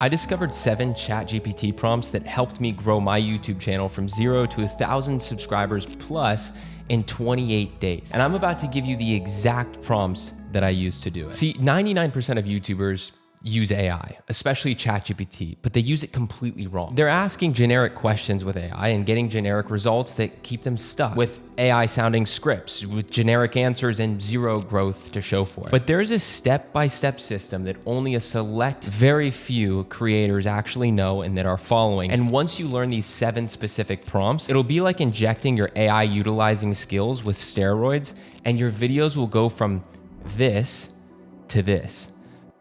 I discovered 7 ChatGPT prompts that helped me grow my YouTube channel from 0 to 1,000 subscribers plus in 28 days. And I'm about to give you the exact prompts that I used to do it. See, 99% of YouTubers use AI, especially ChatGPT, but they use it completely wrong. They're asking generic questions with AI and getting generic results that keep them stuck with AI sounding scripts with generic answers and zero growth to show for it. But there's a step-by-step system that only a select, very few creators actually know and that are following. And once you learn these 7 specific prompts, it'll be like injecting your AI utilizing skills with steroids, and your videos will go from this to this.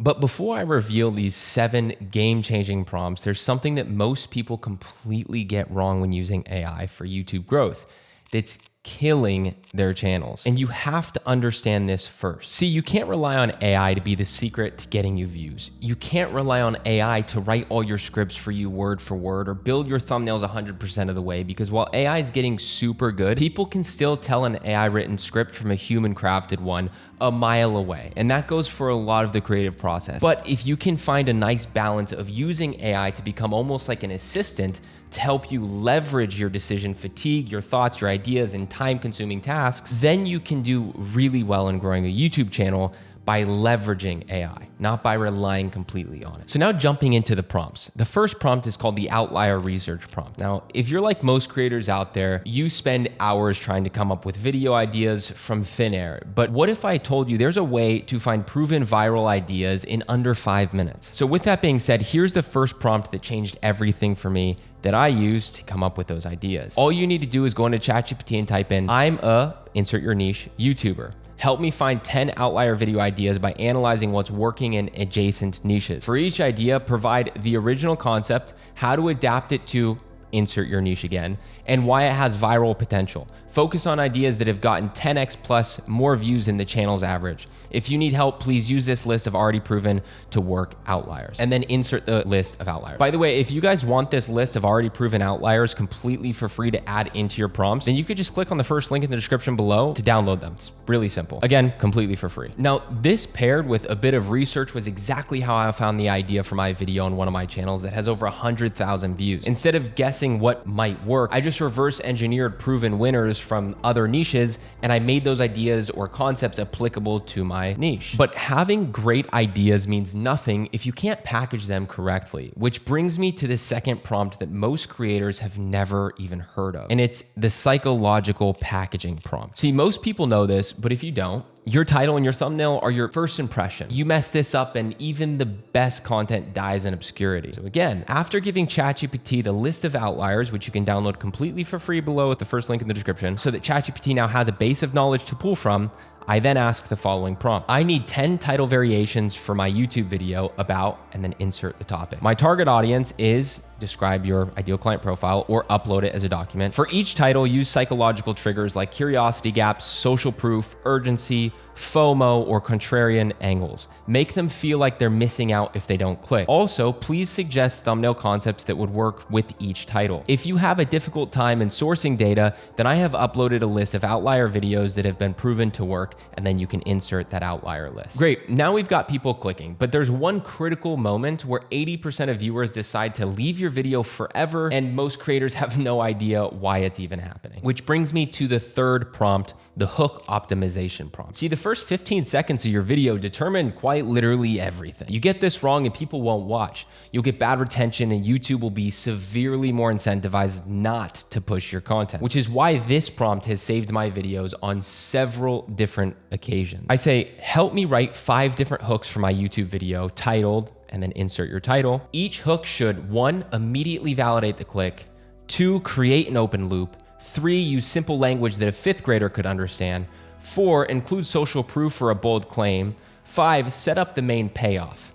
But before I reveal these 7 game-changing prompts, there's something that most people completely get wrong when using AI for YouTube growth that's killing their channels. And you have to understand this first. See, you can't rely on AI to be the secret to getting you views. You can't rely on AI to write all your scripts for you word for word or build your thumbnails 100% of the way, because while AI is getting super good, people can still tell an AI written script from a human crafted one a mile away. And that goes for a lot of the creative process. But if you can find a nice balance of using AI to become almost like an assistant to help you leverage your decision fatigue, your thoughts, your ideas, and time-consuming tasks, then you can do really well in growing a YouTube channel by leveraging AI, not by relying completely on it. So now jumping into the prompts. The first prompt is called the Outlier research prompt. Now, if you're like most creators out there, you spend hours trying to come up with video ideas from thin air. But what if I told you there's a way to find proven viral ideas in under 5 minutes? So with that being said, here's the first prompt that changed everything for me that I used to come up with those ideas. All you need to do is go into ChatGPT and type in, I'm a, insert your niche, YouTuber. Help me find 10 outlier video ideas by analyzing what's working in adjacent niches. For each idea, provide the original concept, how to adapt it to, insert your niche again, and why it has viral potential. Focus on ideas that have gotten 10x plus more views than the channel's average. If you need help, please use this list of already proven to work outliers, and then insert the list of outliers. By the way, if you guys want this list of already proven outliers completely for free to add into your prompts, then you could just click on the first link in the description below to download them. It's really simple. Again, completely for free. Now, this paired with a bit of research was exactly how I found the idea for my video on one of my channels that has over 100,000 views. Instead of guessing what might work, I just reverse engineered proven winners from other niches, and I made those ideas or concepts applicable to my niche. But having great ideas means nothing if you can't package them correctly, which brings me to the second prompt that most creators have never even heard of, and it's the psychological packaging prompt. See, most people know this, but if you don't, your title and your thumbnail are your first impression. You mess this up and even the best content dies in obscurity. So again, after giving ChatGPT the list of outliers, which you can download completely for free below at the first link in the description, so that ChatGPT now has a base of knowledge to pull from, I then ask the following prompt. I need 10 title variations for my YouTube video about, and then insert the topic. My target audience is, describe your ideal client profile or upload it as a document. For each title, use psychological triggers like curiosity gaps, social proof, urgency, FOMO, or contrarian angles. Make them feel like they're missing out if they don't click. Also, please suggest thumbnail concepts that would work with each title. If you have a difficult time in sourcing data, then I have uploaded a list of outlier videos that have been proven to work, and then you can insert that outlier list. Great, now we've got people clicking, but there's one critical moment where 80% of viewers decide to leave your video forever, and most creators have no idea why it's even happening. Which brings me to the third prompt, the hook optimization prompt. See, the first 15 seconds of your video determine quite literally everything. You get this wrong and people won't watch. You'll get bad retention and YouTube will be severely more incentivized not to push your content, which is why this prompt has saved my videos on several different occasions. I say, help me write 5 different hooks for my YouTube video titled, and then insert your title. Each hook should 1, immediately validate the click, 2, create an open loop, 3, use simple language that a 5th grader could understand, 4, include social proof for a bold claim, 5, set up the main payoff.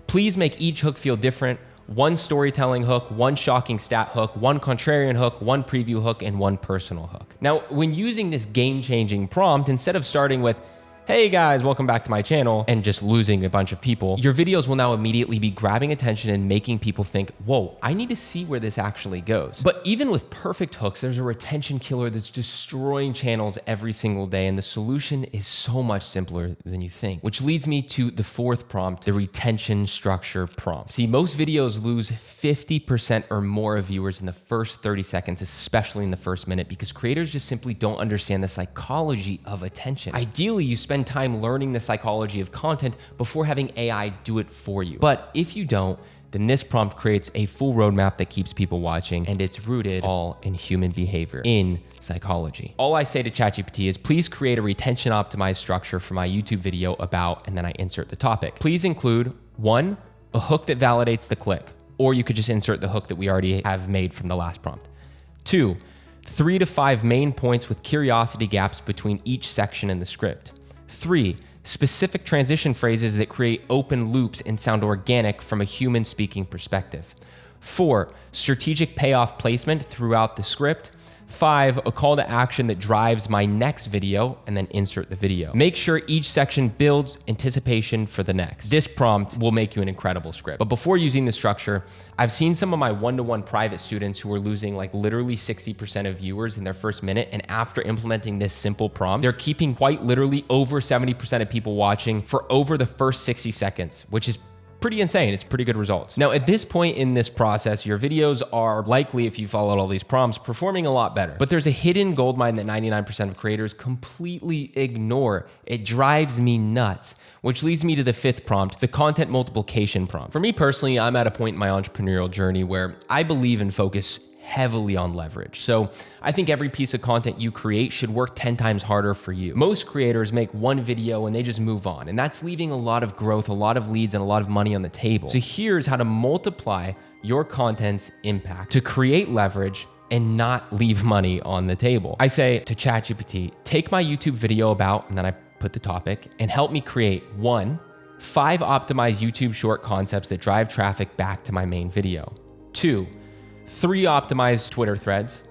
Please make each hook feel different. 1 storytelling hook, 1 shocking stat hook, 1 contrarian hook, 1 preview hook, and 1 personal hook. Now, when using this game-changing prompt, instead of starting with, hey guys, welcome back to my channel, and just losing a bunch of people, your videos will now immediately be grabbing attention and making people think, whoa, I need to see where this actually goes. But even with perfect hooks, there's a retention killer that's destroying channels every single day, and the solution is so much simpler than you think, which leads me to the fourth prompt, the retention structure prompt. See, most videos lose 50% or more of viewers in the first 30 seconds, especially in the first minute, because creators just simply don't understand the psychology of attention. Ideally, you spend time learning the psychology of content before having AI do it for you. But if you don't, then this prompt creates a full roadmap that keeps people watching, and it's rooted all in human behavior, in psychology. All I say to ChatGPT is, please create a retention optimized structure for my YouTube video about, and then I insert the topic. Please include 1, a hook that validates the click, or you could just insert the hook that we already have made from the last prompt. 2, 3 to 5 main points with curiosity gaps between each section in the script. 3, specific transition phrases that create open loops and sound organic from a human speaking perspective. 4, strategic payoff placement throughout the script. 5, a call to action that drives my next video, and then insert the video. Make sure each section builds anticipation for the next. This prompt will make you an incredible script. But before using the structure, I've seen some of my one-to-one private students who are losing like literally 60% of viewers in their first minute, and after implementing this simple prompt, they're keeping quite literally over 70% of people watching for over the first 60 seconds, which is pretty insane. It's pretty good results. Now, at this point in this process, your videos are likely, if you followed all these prompts, performing a lot better. But there's a hidden goldmine that 99% of creators completely ignore. It drives me nuts, which leads me to the fifth prompt, the content multiplication prompt. For me personally, I'm at a point in my entrepreneurial journey where I believe and focus heavily on leverage. So I think every piece of content you create should work 10 times harder for you. Most creators make one video and they just move on, and that's leaving a lot of growth, a lot of leads, and a lot of money on the table. So here's how to multiply your content's impact to create leverage and not leave money on the table. I say to ChatGPT, take my YouTube video about, and then I put the topic, and help me create 1, 5 optimized YouTube short concepts that drive traffic back to my main video. 2, 3 optimized Twitter threads.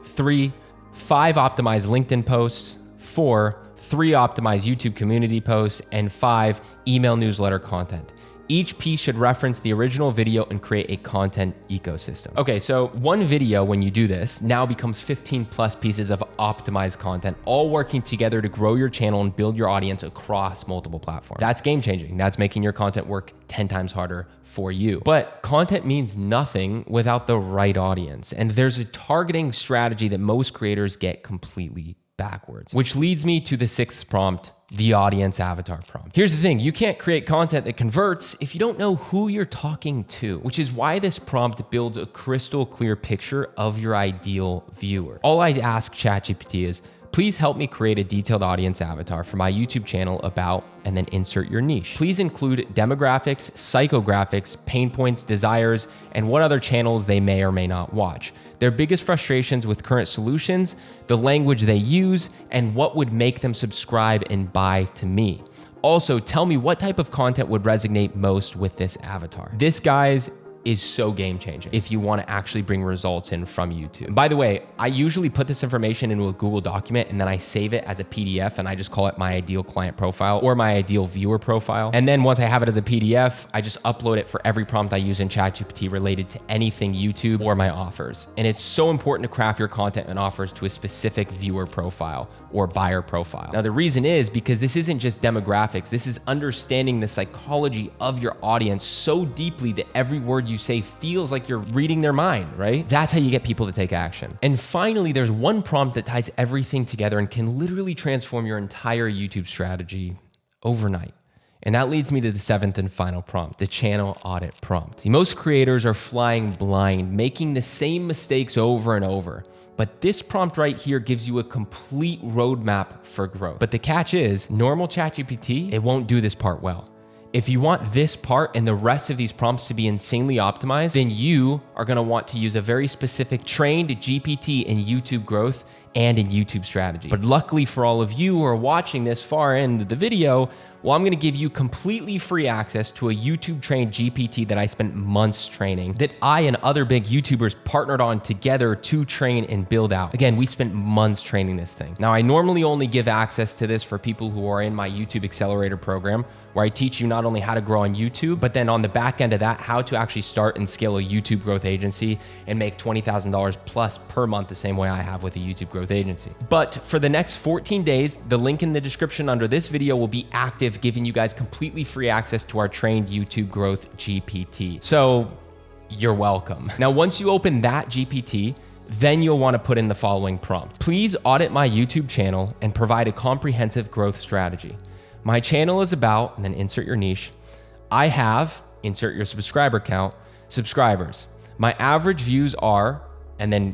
3, 5 optimized LinkedIn posts. 4, 3 optimized YouTube community posts. And 5 email newsletter content. Each piece should reference the original video and create a content ecosystem. Okay, so one video, when you do this, now becomes 15 plus pieces of optimized content, all working together to grow your channel and build your audience across multiple platforms. That's game changing. That's making your content work 10 times harder for you. But content means nothing without the right audience. And there's a targeting strategy that most creators get completely backwards, which leads me to the sixth prompt, the audience avatar prompt. Here's the thing, you can't create content that converts if you don't know who you're talking to, which is why this prompt builds a crystal clear picture of your ideal viewer. All I ask ChatGPT is, please help me create a detailed audience avatar for my YouTube channel about, and then insert your niche. Please include demographics, psychographics, pain points, desires, and what other channels they may or may not watch, their biggest frustrations with current solutions, the language they use, and what would make them subscribe and buy to me. Also, tell me what type of content would resonate most with this avatar. This, guys, is so game changing if you want to actually bring results in from YouTube. And by the way, I usually put this information into a Google document and then I save it as a PDF, and I just call it my ideal client profile or my ideal viewer profile. And then once I have it as a PDF, I just upload it for every prompt I use in ChatGPT related to anything YouTube or my offers. And it's so important to craft your content and offers to a specific viewer profile or buyer profile. Now, the reason is because this isn't just demographics. This is understanding the psychology of your audience so deeply that every word you say feels like you're reading their mind, right? That's how you get people to take action. And finally, there's one prompt that ties everything together and can literally transform your entire YouTube strategy overnight. And that leads me to the seventh and final prompt, the channel audit prompt. See, most creators are flying blind, making the same mistakes over and over. But this prompt right here gives you a complete roadmap for growth. But the catch is, normal ChatGPT, it won't do this part well. If you want this part and the rest of these prompts to be insanely optimized, then you are gonna want to use a very specific trained GPT in YouTube growth and in YouTube strategy. But luckily for all of you who are watching this far into the video, well, I'm gonna give you completely free access to a YouTube trained GPT that I spent months training, that I and other big YouTubers partnered on together to train and build out. Again, we spent months training this thing. Now, I normally only give access to this for people who are in my YouTube Accelerator program, where I teach you not only how to grow on YouTube, but then on the back end of that, how to actually start and scale a YouTube growth agency and make $20,000 plus per month the same way I have with a YouTube growth agency. But for the next 14 days, the link in the description under this video will be active, giving you guys completely free access to our trained YouTube growth GPT. So you're welcome. Now, once you open that GPT, then you'll want to put in the following prompt. Please audit my YouTube channel and provide a comprehensive growth strategy. My channel is about, and then insert your niche. I have, insert your subscriber count, subscribers. My average views are, and then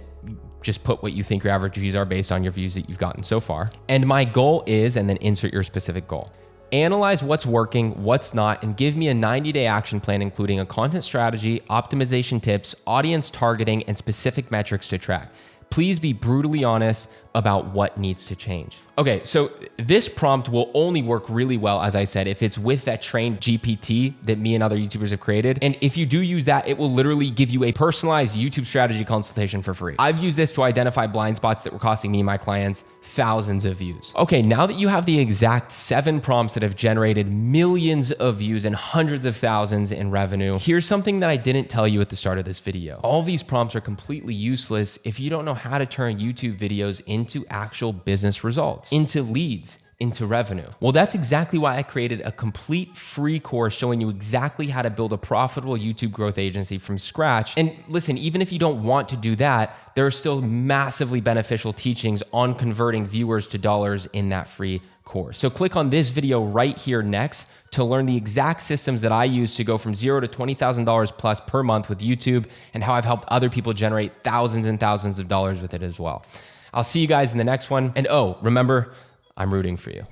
just put what you think your average views are based on your views that you've gotten so far. And my goal is, and then insert your specific goal. Analyze what's working, what's not, and give me a 90-day action plan, including a content strategy, optimization tips, audience targeting, and specific metrics to track. Please be brutally honest about what needs to change. Okay, so this prompt will only work really well, as I said, if it's with that trained GPT that me and other YouTubers have created. And if you do use that, it will literally give you a personalized YouTube strategy consultation for free. I've used this to identify blind spots that were costing me and my clients thousands of views. Okay, now that you have the exact 7 prompts that have generated millions of views and hundreds of thousands in revenue, here's something that I didn't tell you at the start of this video. All these prompts are completely useless if you don't know how to turn YouTube videos into actual business results, into leads, into revenue. Well, that's exactly why I created a complete free course showing you exactly how to build a profitable YouTube growth agency from scratch. And listen, even if you don't want to do that, there are still massively beneficial teachings on converting viewers to dollars in that free course. So click on this video right here next to learn the exact systems that I use to go from $0 to $20,000 plus per month with YouTube, and how I've helped other people generate thousands and thousands of dollars with it as well. I'll see you guys in the next one. And oh, remember, I'm rooting for you.